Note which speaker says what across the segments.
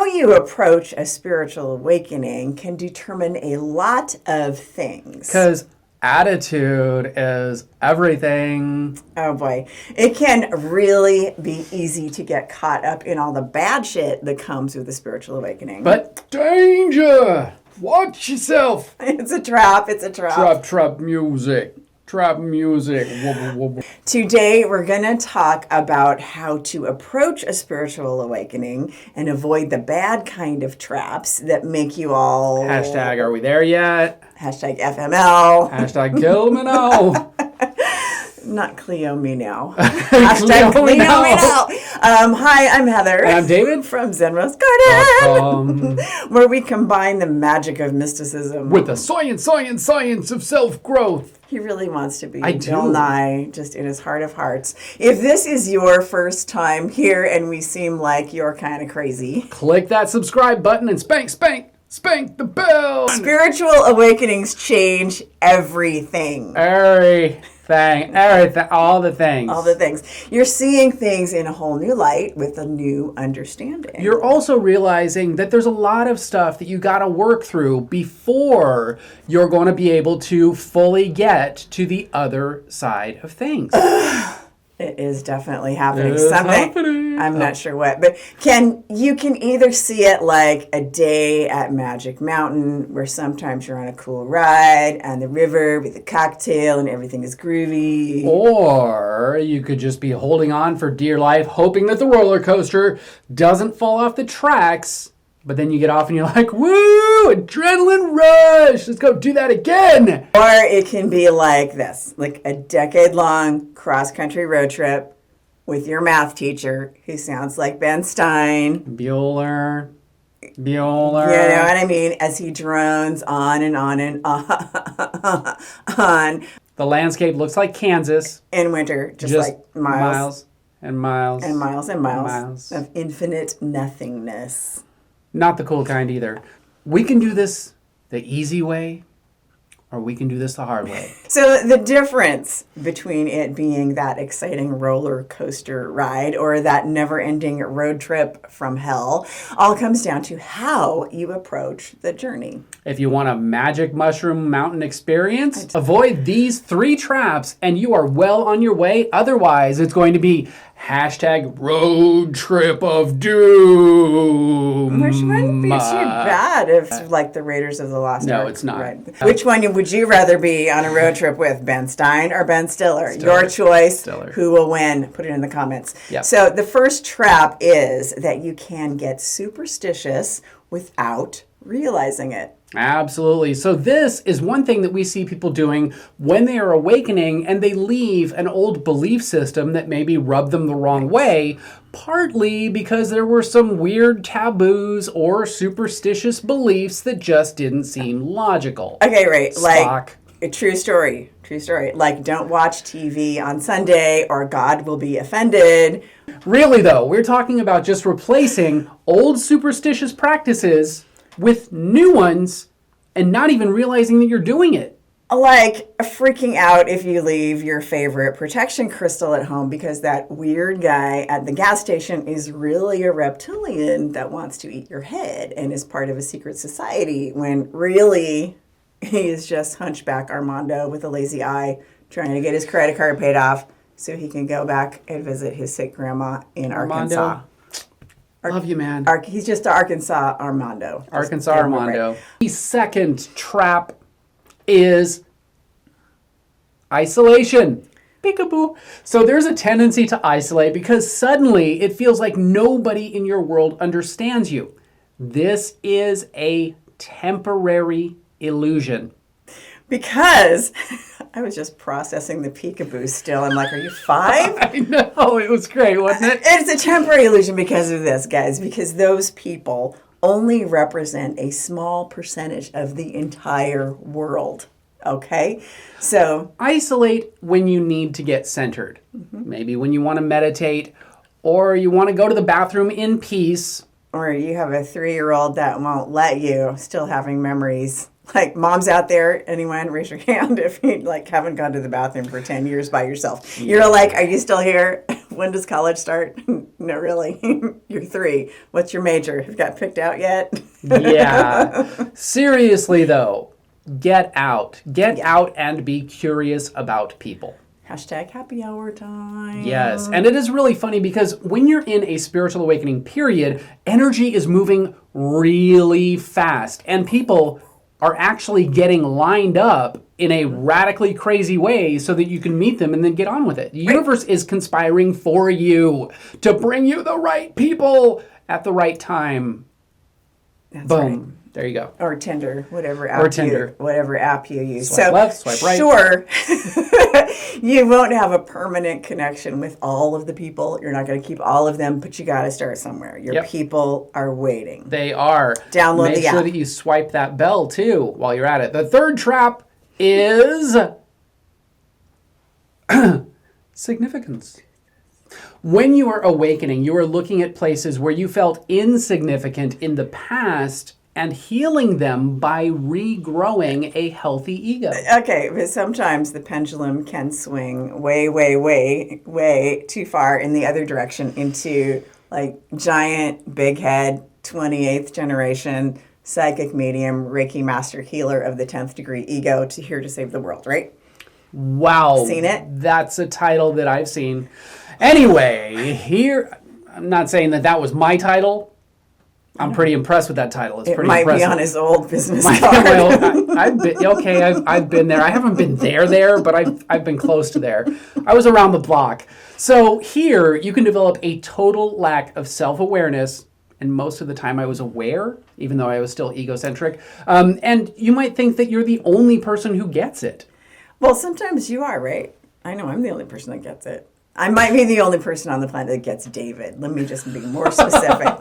Speaker 1: you approach a spiritual awakening can determine a lot of things.
Speaker 2: Because attitude is everything.
Speaker 1: Oh boy. It can really be easy to get caught up in all the bad shit that comes with a spiritual awakening.
Speaker 2: But danger! Watch yourself!
Speaker 1: It's a trap. It's a trap.
Speaker 2: Trap music. Trap music. Wobble, wobble.
Speaker 1: Today, we're going to talk about how to approach a spiritual awakening and avoid the bad kind of traps that make you all...
Speaker 2: Hashtag, are we there yet?
Speaker 1: Hashtag FML.
Speaker 2: Hashtag kill me now.
Speaker 1: Not Cleo me now. Hashtag Cleo me now. Hi, I'm Heather.
Speaker 2: And I'm David.
Speaker 1: From Zen Rose Garden. Where we combine the magic of mysticism
Speaker 2: with the science of self-growth.
Speaker 1: He really wants to be
Speaker 2: I do.
Speaker 1: Bill Nye, just in his heart of hearts. If this is your first time here and we seem like you're kind of crazy,
Speaker 2: click that subscribe button and spank the bell.
Speaker 1: Spiritual awakenings change everything.
Speaker 2: Everything, all the things.
Speaker 1: All the things. You're seeing things in a whole new light with a new understanding.
Speaker 2: You're also realizing that there's a lot of stuff that you got to work through before you're going to be able to fully get to the other side of things.
Speaker 1: It is definitely happening. I'm not sure what, but you can either see it like a day at Magic Mountain, where sometimes you're on a cool ride on the river with a cocktail and everything is groovy.
Speaker 2: Or you could just be holding on for dear life, hoping that the roller coaster doesn't fall off the tracks. But then you get off and you're like, woo, adrenaline rush. Let's go do that again.
Speaker 1: Or it can be like this, like a decade-long cross-country road trip with your math teacher who sounds like Ben Stein.
Speaker 2: Bueller.
Speaker 1: You know what I mean? As he drones on and on and on.
Speaker 2: The landscape looks like Kansas.
Speaker 1: In winter, just like miles
Speaker 2: and miles.
Speaker 1: And miles and miles of infinite nothingness.
Speaker 2: Not the cool kind either. We can do this the easy way, or we can do this the hard way.
Speaker 1: So the difference between it being that exciting roller coaster ride or that never-ending road trip from hell all comes down to how you approach the journey.
Speaker 2: If you want a magic mushroom mountain experience, avoid these 3 traps and you are well on your way. Otherwise, it's going to be hashtag road trip of doom.
Speaker 1: Which wouldn't be too bad if like the Raiders of the Lost Ark.
Speaker 2: No, it's not.
Speaker 1: Right. Which one would you rather be on a road trip with, Ben Stein or Ben Stiller? Your choice.
Speaker 2: Stiller.
Speaker 1: Who will win? Put it in the comments.
Speaker 2: Yep.
Speaker 1: So the first trap is that you can get superstitious without realizing it.
Speaker 2: Absolutely. So this is one thing that we see people doing when they are awakening and they leave an old belief system that maybe rubbed them the wrong way, partly because there were some weird taboos or superstitious beliefs that just didn't seem logical.
Speaker 1: Okay, right.
Speaker 2: Spock.
Speaker 1: Like, true story. Like, don't watch TV on Sunday or God will be offended.
Speaker 2: Really, though, we're talking about just replacing old superstitious practices with new ones and not even realizing that you're doing it.
Speaker 1: Like freaking out if you leave your favorite protection crystal at home because that weird guy at the gas station is really a reptilian that wants to eat your head and is part of a secret society when really he is just hunchback Armando with a lazy eye trying to get his credit card paid off so he can go back and visit his sick grandma in Arkansas.
Speaker 2: Love you, man.
Speaker 1: He's just Arkansas Armando.
Speaker 2: Arkansas Armando. The second trap is isolation. Peekaboo. So there's a tendency to isolate because suddenly it feels like nobody in your world understands you. This is a temporary illusion.
Speaker 1: Because I was just processing the peekaboo still. I'm like, are you 5?
Speaker 2: I know, it was great, wasn't it?
Speaker 1: It's a temporary illusion because of this, guys, because those people only represent a small percentage of the entire world, okay? So
Speaker 2: isolate when you need to get centered. Maybe when you want to meditate or you want to go to the bathroom in peace.
Speaker 1: Or you have a 3-year-old that won't let you, still having memories. Like, moms out there, anyone, raise your hand if you, haven't gone to the bathroom for 10 years by yourself. You're like, are you still here? When does college start? No, really. You're 3. What's your major? Have you got picked out yet?
Speaker 2: Yeah. Seriously, though, get out. Get out and be curious about people.
Speaker 1: Hashtag happy hour time.
Speaker 2: Yes. And it is really funny because when you're in a spiritual awakening period, energy is moving really fast. And people are actually getting lined up in a radically crazy way so that you can meet them and then get on with it. The universe is conspiring for you to bring you the right people at the right time.
Speaker 1: That's
Speaker 2: Boom.
Speaker 1: right.
Speaker 2: There you go.
Speaker 1: Or Tinder, whatever app you use.
Speaker 2: Swipe left, swipe right.
Speaker 1: Sure, you won't have a permanent connection with all of the people. You're not going to keep all of them, but you got to start somewhere. Your people are waiting.
Speaker 2: They are.
Speaker 1: Download the app.
Speaker 2: Make sure that you swipe that bell too while you're at it. The third trap is significance. When you are awakening, you are looking at places where you felt insignificant in the past and healing them by regrowing a healthy ego.
Speaker 1: Okay, but sometimes the pendulum can swing way too far in the other direction into like giant, big head, 28th generation, psychic medium, Reiki master healer of the 10th degree ego to here to save the world, right?
Speaker 2: Wow.
Speaker 1: Seen it?
Speaker 2: That's a title that I've seen. Anyway, here, I'm not saying that was my title. I'm pretty impressed with that title. It's
Speaker 1: It
Speaker 2: pretty
Speaker 1: might
Speaker 2: impressive.
Speaker 1: be on his old business card.
Speaker 2: I've been there. I haven't been there, but I've been close to there. I was around the block. So here, you can develop a total lack of self-awareness, and most of the time I was aware, even though I was still egocentric. And you might think that you're the only person who gets it.
Speaker 1: Well, sometimes you are, right? I know I'm the only person that gets it. I might be the only person on the planet that gets David. Let me just be more specific.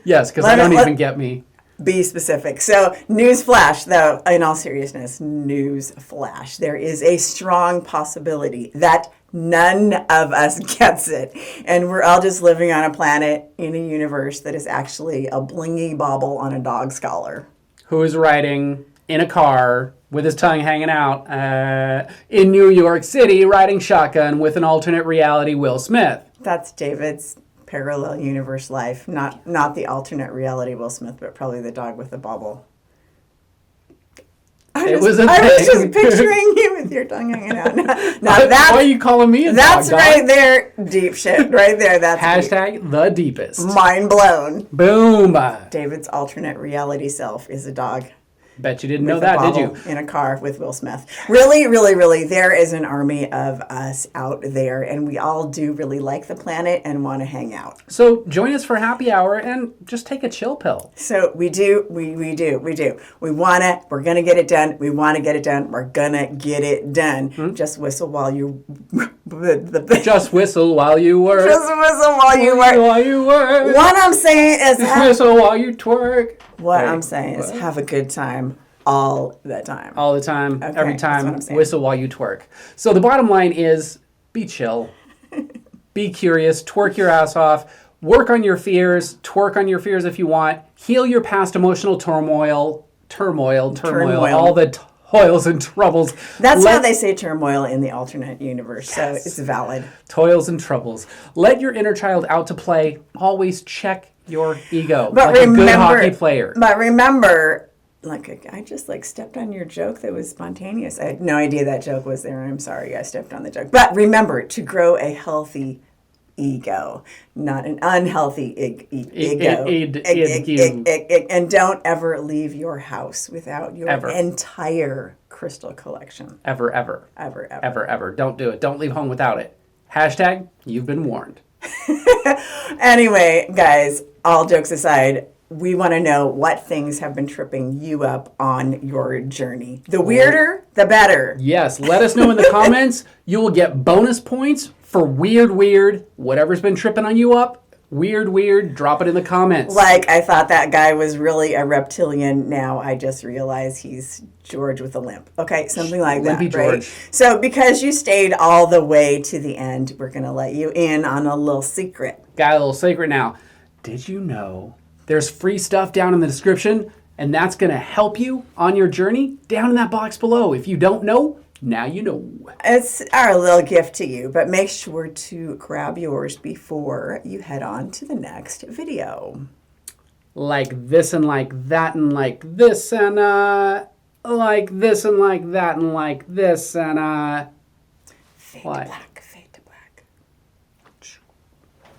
Speaker 2: Yes, because I don't even get me.
Speaker 1: Be specific. So, news flash, though, in all seriousness, news flash. There is a strong possibility that none of us gets it. And we're all just living on a planet in a universe that is actually a blingy bauble on a dog's collar.
Speaker 2: Who is riding in a car with his tongue hanging out in New York City, riding shotgun with an alternate reality Will Smith.
Speaker 1: That's David's parallel universe life. Not the alternate reality Will Smith, but probably the dog with the bauble. I was just picturing you with your tongue hanging out.
Speaker 2: Why are you calling me a
Speaker 1: That's
Speaker 2: dog,
Speaker 1: right there. Deep shit. Right there. That's
Speaker 2: hashtag
Speaker 1: deep.
Speaker 2: The deepest.
Speaker 1: Mind blown.
Speaker 2: Boom.
Speaker 1: David's alternate reality self is a dog.
Speaker 2: Bet you didn't know that, did you?
Speaker 1: In a car with Will Smith. Really, really, really, there is an army of us out there, and we all do really like the planet and want to hang out.
Speaker 2: So join us for happy hour and just take a chill pill.
Speaker 1: So we do. We're going to get it done. We want to get it done. We're going to get it done. Just whistle while you...
Speaker 2: Just whistle while you work.
Speaker 1: Just whistle while you work.
Speaker 2: While you work.
Speaker 1: What I'm saying is...
Speaker 2: whistle while you twerk.
Speaker 1: What I'm saying is have a good time all the time.
Speaker 2: All the time,
Speaker 1: okay,
Speaker 2: every time,
Speaker 1: that's what I'm saying.
Speaker 2: whistle while you twerk. So the bottom line is be chill, be curious, twerk your ass off, work on your fears, twerk on your fears if you want, heal your past emotional turmoil, all the toils and troubles.
Speaker 1: That's how they say turmoil in the alternate universe, yes. So it's valid.
Speaker 2: Toils and troubles. Let your inner child out to play. Always check your ego,
Speaker 1: but
Speaker 2: like a good hockey player.
Speaker 1: But remember, I just stepped on your joke that was spontaneous. I had no idea that joke was there. I'm sorry I stepped on the joke. But remember to grow a healthy ego, not an unhealthy ego. And don't ever leave your house without your entire crystal collection.
Speaker 2: Ever. Don't do it. Don't leave home without it. Hashtag, you've been warned.
Speaker 1: Anyway, guys, all jokes aside, we want to know what things have been tripping you up on your journey. The weirder, the better.
Speaker 2: Yes, let us know in the comments. You will get bonus points for weird, whatever's been tripping on you up. Weird, drop it in the comments.
Speaker 1: Like, I thought that guy was really a reptilian. Now I just realize he's George with a limp. Okay, something like
Speaker 2: Limpy
Speaker 1: that, right?
Speaker 2: George.
Speaker 1: So because you stayed all the way to the end, we're going to let you in on a little secret.
Speaker 2: Got a little secret now. Did you know there's free stuff down in the description, and that's going to help you on your journey down in that box below. If you don't know, Now you know.
Speaker 1: It's our little gift to you, but make sure to grab yours before you head on to the next video.
Speaker 2: Like this and like that and like this and like this and like that and like this and
Speaker 1: Fade
Speaker 2: what?
Speaker 1: to black.